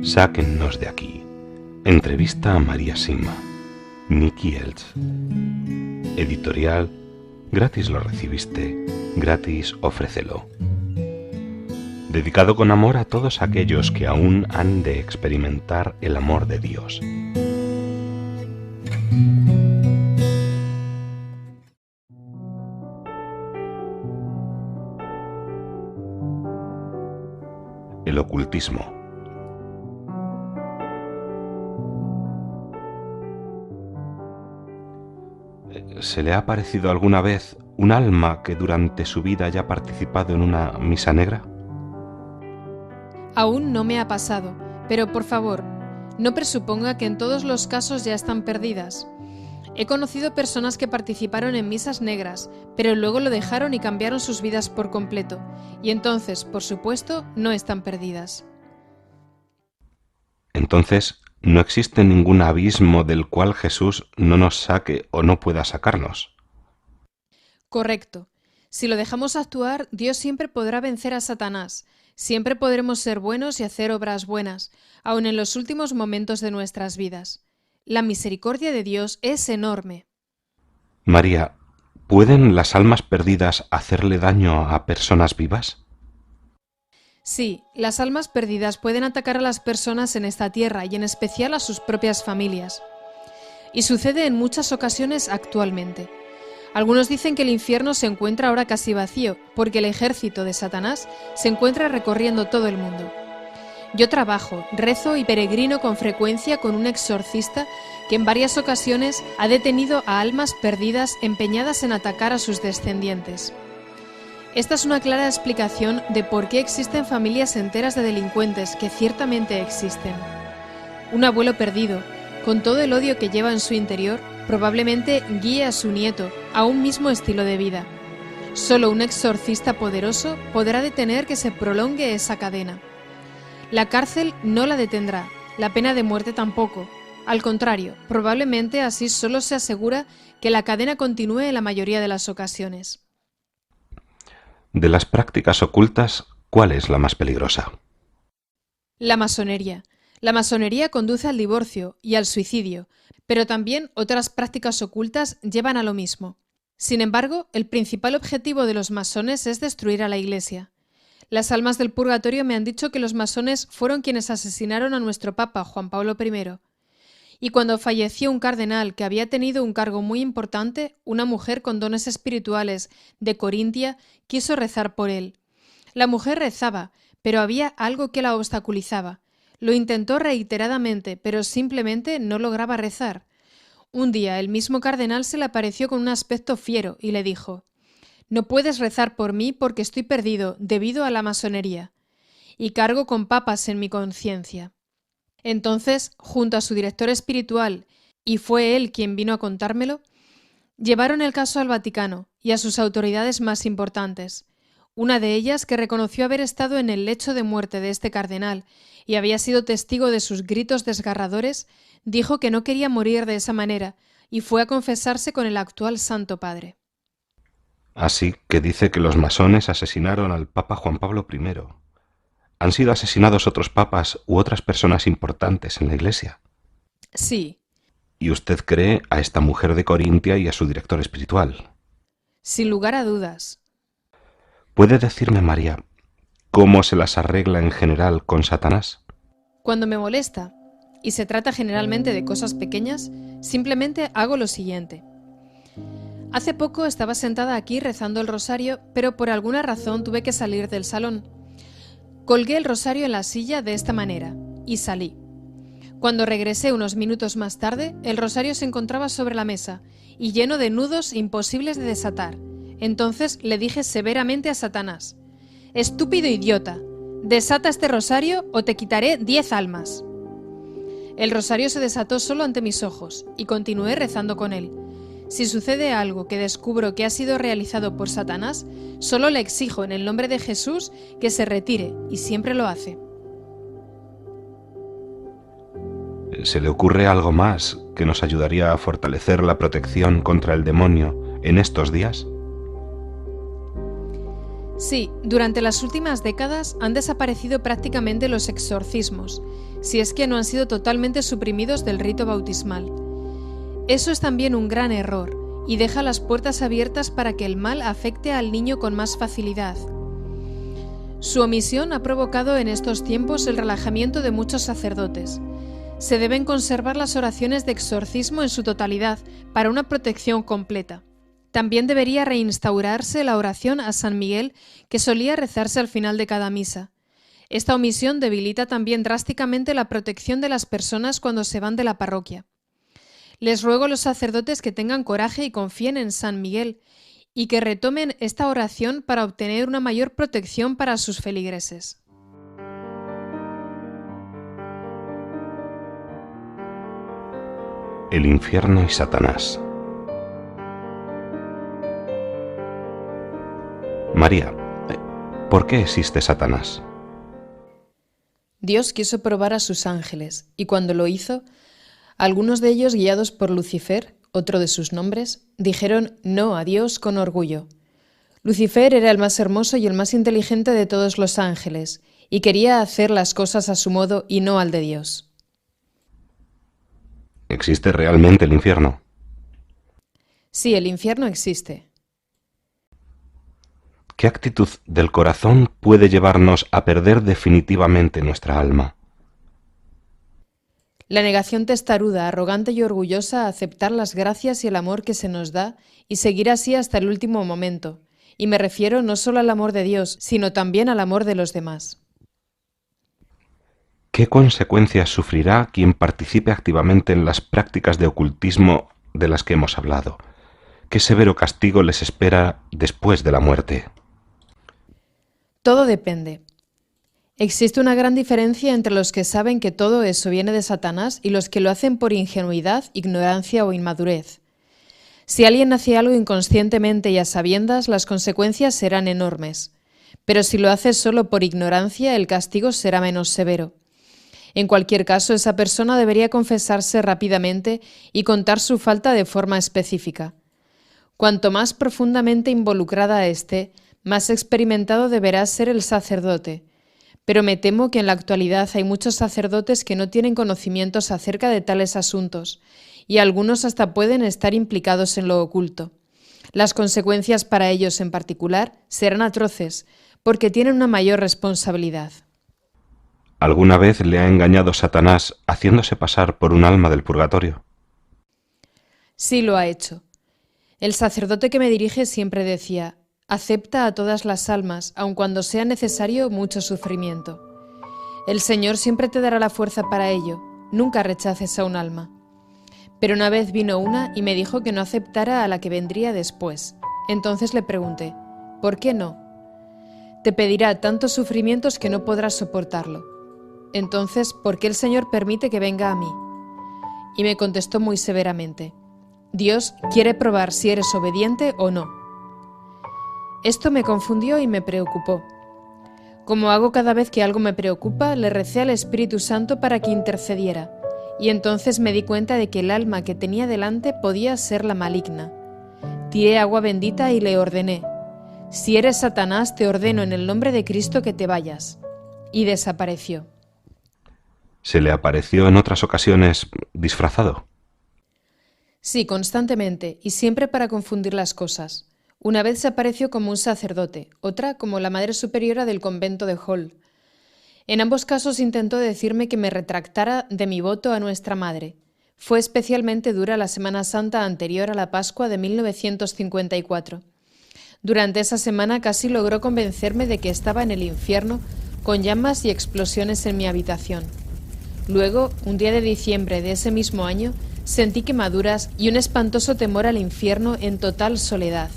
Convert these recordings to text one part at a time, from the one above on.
Sáquennos de aquí. Entrevista a María Sima. Nicky Elch. Editorial. Gratis lo recibiste, gratis ofrécelo. Dedicado con amor a todos aquellos que aún han de experimentar el amor de Dios. El ocultismo. ¿Se le ha aparecido alguna vez un alma que durante su vida haya participado en una misa negra? Aún no me ha pasado, pero por favor, no presuponga que en todos los casos ya están perdidas. He conocido personas que participaron en misas negras, pero luego lo dejaron y cambiaron sus vidas por completo, y entonces, por supuesto, no están perdidas. Entonces, no existe ningún abismo del cual Jesús no nos saque o no pueda sacarnos. Correcto. Si lo dejamos actuar, Dios siempre podrá vencer a Satanás. Siempre podremos ser buenos y hacer obras buenas, aun en los últimos momentos de nuestras vidas. La misericordia de Dios es enorme. María, ¿pueden las almas perdidas hacerle daño a personas vivas? Sí, las almas perdidas pueden atacar a las personas en esta tierra y en especial a sus propias familias. Y sucede en muchas ocasiones actualmente. Algunos dicen que el infierno se encuentra ahora casi vacío, porque el ejército de Satanás se encuentra recorriendo todo el mundo. Yo trabajo, rezo y peregrino con frecuencia con un exorcista que en varias ocasiones ha detenido a almas perdidas empeñadas en atacar a sus descendientes. Esta es una clara explicación de por qué existen familias enteras de delincuentes, que ciertamente existen. Un abuelo perdido, con todo el odio que lleva en su interior, probablemente guíe a su nieto a un mismo estilo de vida. Solo un exorcista poderoso podrá detener que se prolongue esa cadena. La cárcel no la detendrá, la pena de muerte tampoco. Al contrario, probablemente así solo se asegura que la cadena continúe en la mayoría de las ocasiones. De las prácticas ocultas, ¿cuál es la más peligrosa? La masonería. La masonería conduce al divorcio y al suicidio, pero también otras prácticas ocultas llevan a lo mismo. Sin embargo, el principal objetivo de los masones es destruir a la Iglesia. Las almas del purgatorio me han dicho que los masones fueron quienes asesinaron a nuestro Papa, Juan Pablo I. Y cuando falleció un cardenal que había tenido un cargo muy importante, una mujer con dones espirituales de Corintia quiso rezar por él. La mujer rezaba, pero había algo que la obstaculizaba. Lo intentó reiteradamente, pero simplemente no lograba rezar. Un día el mismo cardenal se le apareció con un aspecto fiero y le dijo: «No puedes rezar por mí porque estoy perdido debido a la masonería, y cargo con papas en mi conciencia». Entonces, junto a su director espiritual, y fue él quien vino a contármelo, llevaron el caso al Vaticano y a sus autoridades más importantes. Una de ellas, que reconoció haber estado en el lecho de muerte de este cardenal y había sido testigo de sus gritos desgarradores, dijo que no quería morir de esa manera y fue a confesarse con el actual Santo Padre. Así que dice que los masones asesinaron al Papa Juan Pablo I. ¿Han sido asesinados otros papas u otras personas importantes en la Iglesia? Sí. ¿Y usted cree a esta mujer de Corintia y a su director espiritual? Sin lugar a dudas. ¿Puede decirme, María, cómo se las arregla en general con Satanás? Cuando me molesta, y se trata generalmente de cosas pequeñas, simplemente hago lo siguiente. Hace poco estaba sentada aquí rezando el rosario, pero por alguna razón tuve que salir del salón. Colgué el rosario en la silla de esta manera y salí. Cuando regresé unos minutos más tarde, el rosario se encontraba sobre la mesa y lleno de nudos imposibles de desatar. Entonces le dije severamente a Satanás: «Estúpido idiota, desata este rosario o te quitaré 10 almas». El rosario se desató solo ante mis ojos y continué rezando con él. Si sucede algo que descubro que ha sido realizado por Satanás, solo le exijo en el nombre de Jesús que se retire, y siempre lo hace. ¿Se le ocurre algo más que nos ayudaría a fortalecer la protección contra el demonio en estos días? Sí, durante las últimas décadas han desaparecido prácticamente los exorcismos, si es que no han sido totalmente suprimidos del rito bautismal. Eso es también un gran error y deja las puertas abiertas para que el mal afecte al niño con más facilidad. Su omisión ha provocado en estos tiempos el relajamiento de muchos sacerdotes. Se deben conservar las oraciones de exorcismo en su totalidad para una protección completa. También debería reinstaurarse la oración a San Miguel que solía rezarse al final de cada misa. Esta omisión debilita también drásticamente la protección de las personas cuando se van de la parroquia. Les ruego a los sacerdotes que tengan coraje y confíen en San Miguel y que retomen esta oración para obtener una mayor protección para sus feligreses. El infierno y Satanás. María, ¿por qué existe Satanás? Dios quiso probar a sus ángeles, y cuando lo hizo, algunos de ellos, guiados por Lucifer, otro de sus nombres, dijeron no a Dios con orgullo. Lucifer era el más hermoso y el más inteligente de todos los ángeles, y quería hacer las cosas a su modo y no al de Dios. ¿Existe realmente el infierno? Sí, el infierno existe. ¿Qué actitud del corazón puede llevarnos a perder definitivamente nuestra alma? La negación testaruda, arrogante y orgullosa a aceptar las gracias y el amor que se nos da y seguir así hasta el último momento. Y me refiero no solo al amor de Dios, sino también al amor de los demás. ¿Qué consecuencias sufrirá quien participe activamente en las prácticas de ocultismo de las que hemos hablado? ¿Qué severo castigo les espera después de la muerte? Todo depende. Existe una gran diferencia entre los que saben que todo eso viene de Satanás y los que lo hacen por ingenuidad, ignorancia o inmadurez. Si alguien hace algo inconscientemente y a sabiendas, las consecuencias serán enormes. Pero si lo hace solo por ignorancia, el castigo será menos severo. En cualquier caso, esa persona debería confesarse rápidamente y contar su falta de forma específica. Cuanto más profundamente involucrada esté, más experimentado deberá ser el sacerdote. Pero me temo que en la actualidad hay muchos sacerdotes que no tienen conocimientos acerca de tales asuntos, y algunos hasta pueden estar implicados en lo oculto. Las consecuencias para ellos en particular serán atroces, porque tienen una mayor responsabilidad. ¿Alguna vez le ha engañado Satanás haciéndose pasar por un alma del purgatorio? Sí lo ha hecho. El sacerdote que me dirige siempre decía: acepta a todas las almas, aun cuando sea necesario mucho sufrimiento. El Señor siempre te dará la fuerza para ello, nunca rechaces a un alma. Pero una vez vino una y me dijo que no aceptara a la que vendría después. Entonces le pregunté: ¿por qué no? Te pedirá tantos sufrimientos que no podrás soportarlo. Entonces, ¿por qué el Señor permite que venga a mí? Y me contestó muy severamente: Dios quiere probar si eres obediente o no. Esto me confundió y me preocupó. Como hago cada vez que algo me preocupa, le recé al Espíritu Santo para que intercediera, y entonces me di cuenta de que el alma que tenía delante podía ser la maligna. Tiré agua bendita y le ordené: si eres Satanás, te ordeno en el nombre de Cristo que te vayas. Y desapareció. ¿Se le apareció en otras ocasiones disfrazado? Sí, constantemente, y siempre para confundir las cosas. Una vez se apareció como un sacerdote, otra como la madre superiora del convento de Hall. En ambos casos intentó decirme que me retractara de mi voto a nuestra madre. Fue especialmente dura la Semana Santa anterior a la Pascua de 1954. Durante esa semana casi logró convencerme de que estaba en el infierno, con llamas y explosiones en mi habitación. Luego, un día de diciembre de ese mismo año, sentí quemaduras y un espantoso temor al infierno en total soledad.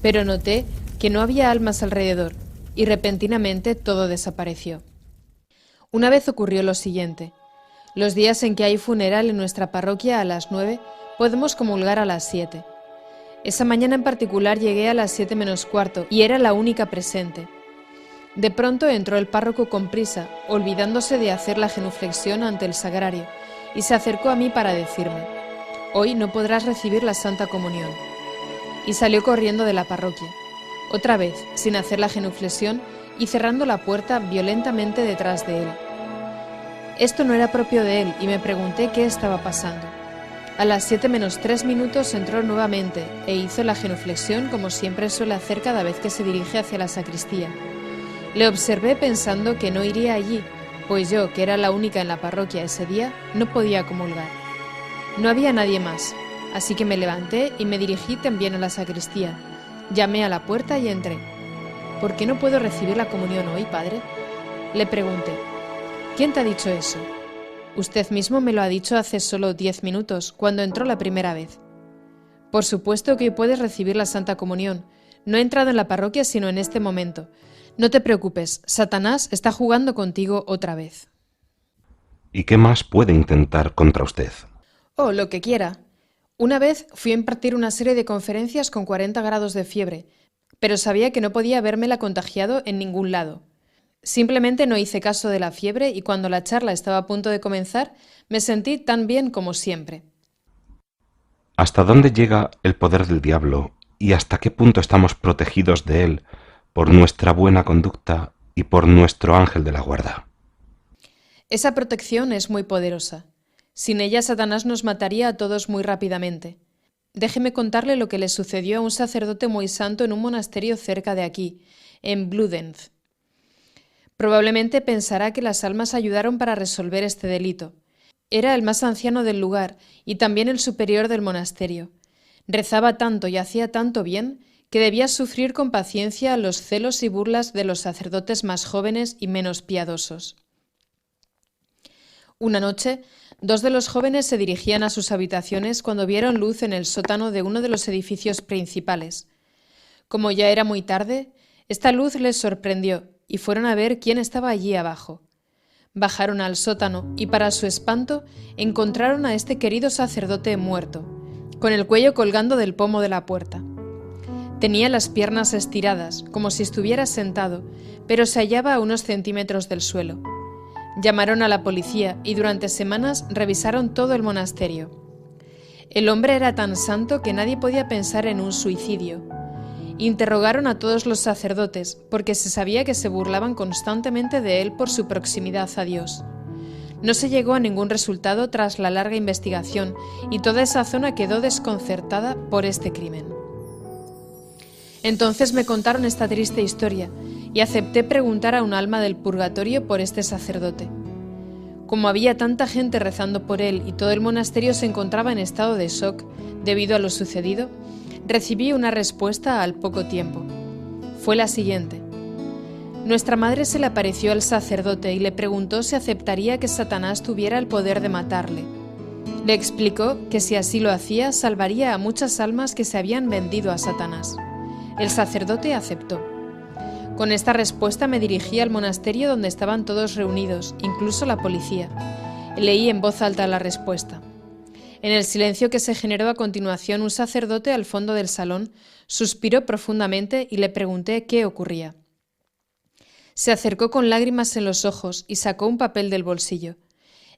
Pero noté que no había almas alrededor y repentinamente todo desapareció. Una vez ocurrió lo siguiente. Los días en que hay funeral en nuestra parroquia a las 9, podemos comulgar a las 7. Esa mañana en particular llegué a las 7 menos cuarto y era la única presente. De pronto entró el párroco con prisa, olvidándose de hacer la genuflexión ante el sagrario, y se acercó a mí para decirme: «Hoy no podrás recibir la Santa Comunión». Y salió corriendo de la parroquia, otra vez, sin hacer la genuflexión y cerrando la puerta violentamente detrás de él. Esto no era propio de él y me pregunté qué estaba pasando. A las 7 menos 3 minutos entró nuevamente e hizo la genuflexión como siempre suele hacer cada vez que se dirige hacia la sacristía. Le observé pensando que no iría allí, pues yo, que era la única en la parroquia ese día, no podía comulgar. No había nadie más, así que me levanté y me dirigí también a la sacristía. Llamé a la puerta y entré. «¿Por qué no puedo recibir la comunión hoy, padre?», le pregunté. «¿Quién te ha dicho eso?». «Usted mismo me lo ha dicho hace solo 10 minutos, cuando entró la primera vez». «Por supuesto que hoy puedes recibir la Santa Comunión. No he entrado en la parroquia sino en este momento. No te preocupes, Satanás está jugando contigo otra vez». ¿Y qué más puede intentar contra usted? «Oh, lo que quiera. Una vez fui a impartir una serie de conferencias con 40 grados de fiebre, pero sabía que no podía habérmela contagiado en ningún lado. Simplemente no hice caso de la fiebre y cuando la charla estaba a punto de comenzar, me sentí tan bien como siempre». ¿Hasta dónde llega el poder del diablo y hasta qué punto estamos protegidos de él por nuestra buena conducta y por nuestro ángel de la guarda? Esa protección es muy poderosa. Sin ella, Satanás nos mataría a todos muy rápidamente. Déjeme contarle lo que le sucedió a un sacerdote muy santo en un monasterio cerca de aquí, en Bludenz. Probablemente pensará que las almas ayudaron para resolver este delito. Era el más anciano del lugar y también el superior del monasterio. Rezaba tanto y hacía tanto bien que debía sufrir con paciencia los celos y burlas de los sacerdotes más jóvenes y menos piadosos. Una noche, 2 de los jóvenes se dirigían a sus habitaciones cuando vieron luz en el sótano de uno de los edificios principales. Como ya era muy tarde, esta luz les sorprendió y fueron a ver quién estaba allí abajo. Bajaron al sótano y, para su espanto, encontraron a este querido sacerdote muerto, con el cuello colgando del pomo de la puerta. Tenía las piernas estiradas, como si estuviera sentado, pero se hallaba a unos centímetros del suelo. Llamaron a la policía y durante semanas revisaron todo el monasterio. El hombre era tan santo que nadie podía pensar en un suicidio. Interrogaron a todos los sacerdotes, porque se sabía que se burlaban constantemente de él por su proximidad a Dios. No se llegó a ningún resultado tras la larga investigación y toda esa zona quedó desconcertada por este crimen. Entonces me contaron esta triste historia y acepté preguntar a un alma del purgatorio por este sacerdote. Como había tanta gente rezando por él y todo el monasterio se encontraba en estado de shock debido a lo sucedido, recibí una respuesta al poco tiempo. Fue la siguiente. Nuestra madre se le apareció al sacerdote y le preguntó si aceptaría que Satanás tuviera el poder de matarle. Le explicó que si así lo hacía, salvaría a muchas almas que se habían vendido a Satanás. El sacerdote aceptó. Con esta respuesta me dirigí al monasterio donde estaban todos reunidos, incluso la policía. Leí en voz alta la respuesta. En el silencio que se generó a continuación, un sacerdote al fondo del salón suspiró profundamente y le pregunté qué ocurría. Se acercó con lágrimas en los ojos y sacó un papel del bolsillo.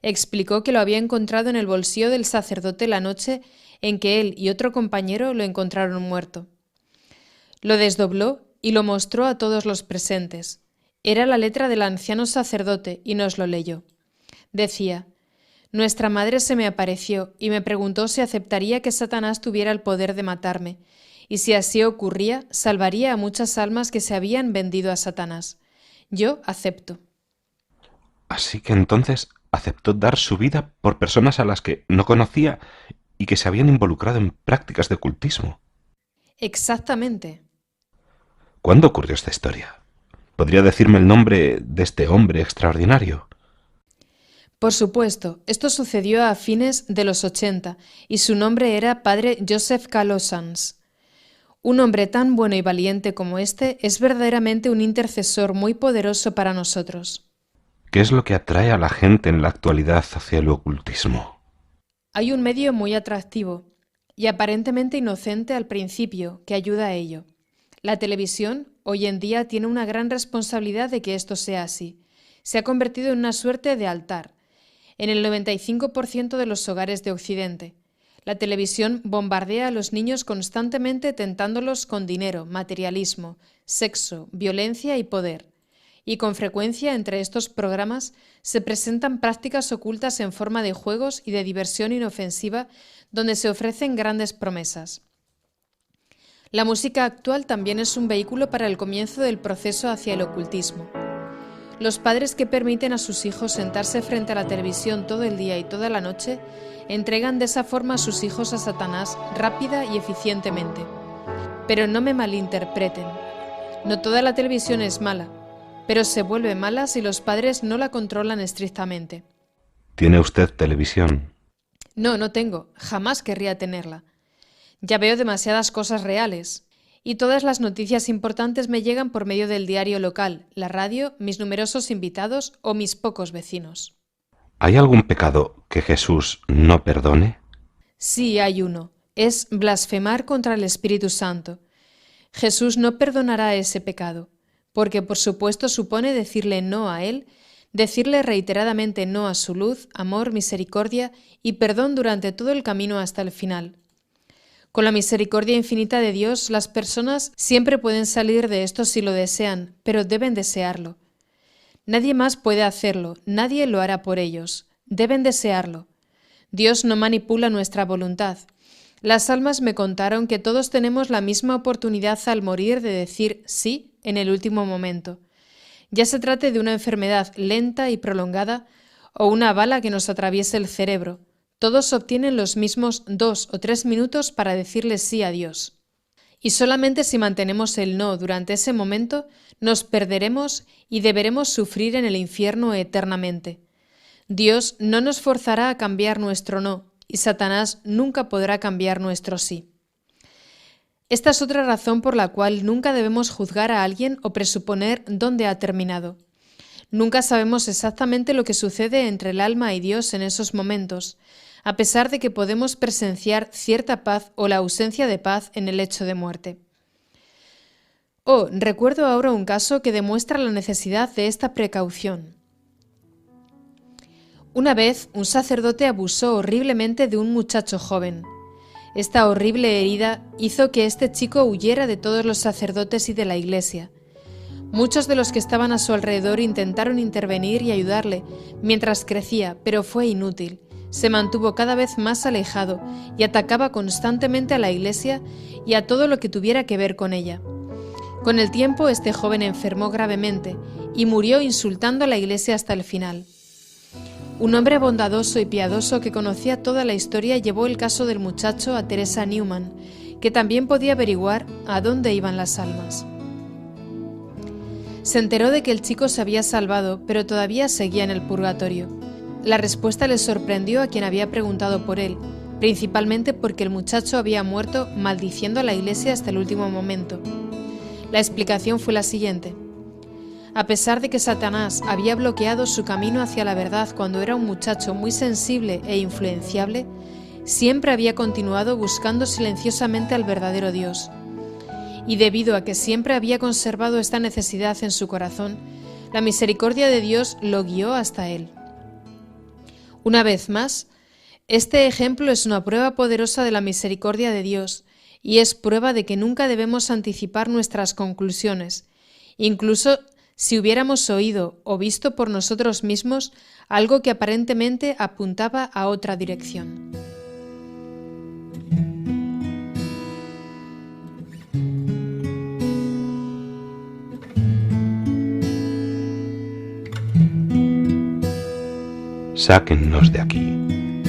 Explicó que lo había encontrado en el bolsillo del sacerdote la noche en que él y otro compañero lo encontraron muerto. Lo desdobló y lo mostró a todos los presentes. Era la letra del anciano sacerdote y nos lo leyó. Decía: «Nuestra madre se me apareció y me preguntó si aceptaría que Satanás tuviera el poder de matarme, y si así ocurría, salvaría a muchas almas que se habían vendido a Satanás. Yo acepto». Así que entonces aceptó dar su vida por personas a las que no conocía y que se habían involucrado en prácticas de ocultismo. Exactamente. ¿Cuándo ocurrió esta historia? ¿Podría decirme el nombre de este hombre extraordinario? Por supuesto, esto sucedió a fines de los 80 y su nombre era Padre Joseph Calossans. Un hombre tan bueno y valiente como este es verdaderamente un intercesor muy poderoso para nosotros. ¿Qué es lo que atrae a la gente en la actualidad hacia el ocultismo? Hay un medio muy atractivo y aparentemente inocente al principio que ayuda a ello. La televisión hoy en día tiene una gran responsabilidad de que esto sea así. Se ha convertido en una suerte de altar. en el 95% de los hogares de Occidente. La televisión bombardea a los niños constantemente tentándolos con dinero, materialismo, sexo, violencia y poder. Y con frecuencia entre estos programas se presentan prácticas ocultas en forma de juegos y de diversión inofensiva donde se ofrecen grandes promesas. La música actual también es un vehículo para el comienzo del proceso hacia el ocultismo. Los padres que permiten a sus hijos sentarse frente a la televisión todo el día y toda la noche entregan de esa forma a sus hijos a Satanás rápida y eficientemente. Pero no me malinterpreten. No toda la televisión es mala, pero se vuelve mala si los padres no la controlan estrictamente. ¿Tiene usted televisión? No, no tengo. Jamás querría tenerla. Ya veo demasiadas cosas reales. Y todas las noticias importantes me llegan por medio del diario local, la radio, mis numerosos invitados o mis pocos vecinos. ¿Hay algún pecado que Jesús no perdone? Sí, hay uno. Es blasfemar contra el Espíritu Santo. Jesús no perdonará ese pecado, porque por supuesto supone decirle no a Él, decirle reiteradamente no a su luz, amor, misericordia y perdón durante todo el camino hasta el final. Con la misericordia infinita de Dios, las personas siempre pueden salir de esto si lo desean, pero deben desearlo. Nadie más puede hacerlo, nadie lo hará por ellos. Deben desearlo. Dios no manipula nuestra voluntad. Las almas me contaron que todos tenemos la misma oportunidad al morir de decir sí en el último momento. Ya se trate de una enfermedad lenta y prolongada o una bala que nos atraviese el cerebro. Todos obtienen los mismos 2 o 3 minutos para decirle sí a Dios. Y solamente si mantenemos el no durante ese momento, nos perderemos y deberemos sufrir en el infierno eternamente. Dios no nos forzará a cambiar nuestro no, y Satanás nunca podrá cambiar nuestro sí. Esta es otra razón por la cual nunca debemos juzgar a alguien o presuponer dónde ha terminado. Nunca sabemos exactamente lo que sucede entre el alma y Dios en esos momentos, a pesar de que podemos presenciar cierta paz o la ausencia de paz en el lecho de muerte. Recuerdo ahora un caso que demuestra la necesidad de esta precaución. Una vez, un sacerdote abusó horriblemente de un muchacho joven. Esta horrible herida hizo que este chico huyera de todos los sacerdotes y de la iglesia. Muchos de los que estaban a su alrededor intentaron intervenir y ayudarle mientras crecía, pero fue inútil. Se mantuvo cada vez más alejado y atacaba constantemente a la iglesia y a todo lo que tuviera que ver con ella. Con el tiempo, este joven enfermó gravemente y murió insultando a la iglesia hasta el final. Un hombre bondadoso y piadoso que conocía toda la historia llevó el caso del muchacho a Teresa Newman, que también podía averiguar a dónde iban las almas. Se enteró de que el chico se había salvado, pero todavía seguía en el purgatorio. La respuesta le sorprendió a quien había preguntado por él, principalmente porque el muchacho había muerto maldiciendo a la iglesia hasta el último momento. La explicación fue la siguiente. A pesar de que Satanás había bloqueado su camino hacia la verdad cuando era un muchacho muy sensible e influenciable, siempre había continuado buscando silenciosamente al verdadero Dios. Y debido a que siempre había conservado esta necesidad en su corazón, la misericordia de Dios lo guió hasta él. Una vez más, este ejemplo es una prueba poderosa de la misericordia de Dios y es prueba de que nunca debemos anticipar nuestras conclusiones, incluso si hubiéramos oído o visto por nosotros mismos algo que aparentemente apuntaba a otra dirección. Sáquennos de aquí.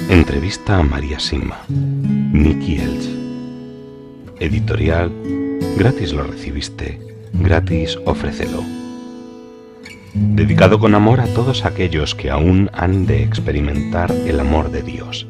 Entrevista a María Sigma. Nicky Elch. Editorial. Gratis lo recibiste. Gratis ofrécelo. Dedicado con amor a todos aquellos que aún han de experimentar el amor de Dios.